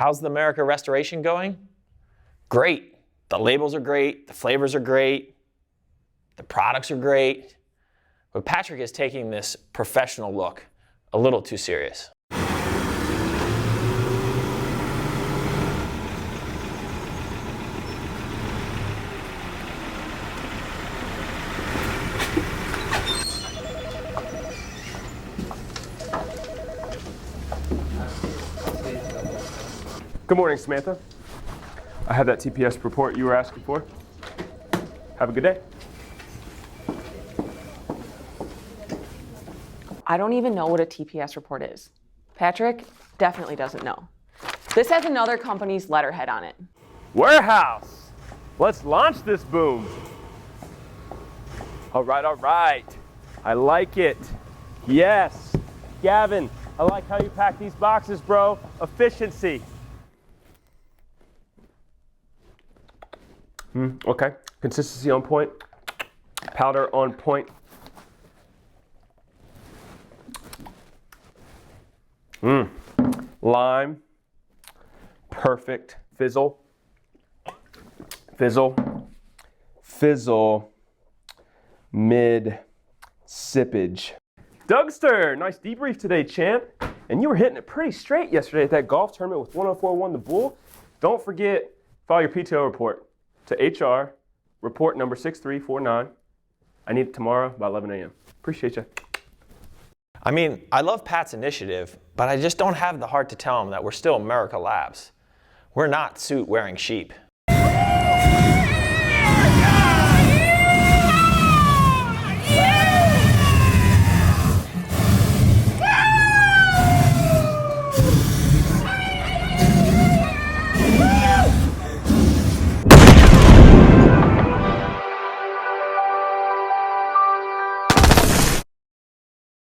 How's the Merican Restoration going? Great. The labels are great, the flavors are great, the products are great. But Patrick is taking this professional look a little too serious. Good morning, Samantha. I have that TPS report you were asking for. Have a good day. I don't even know what a TPS report is. Patrick definitely doesn't know. This has another company's letterhead on it. Warehouse! Let's launch this boom. All right. I like it. Yes. Gavin, I like how you pack these boxes, bro. Efficiency. Okay. Consistency on point. Powder on point. Lime. Perfect. Fizzle. Fizzle. Fizzle. Mid. Sippage. Dougster, nice debrief today, champ. And you were hitting it pretty straight yesterday at that golf tournament with 104-1 the Bull. Don't forget, file your PTO report to HR, report number 6349. I need it tomorrow by 11 a.m. Appreciate you. I mean, I love Pat's initiative, but I just don't have the heart to tell him that we're still Merica Labz. We're not suit-wearing sheep.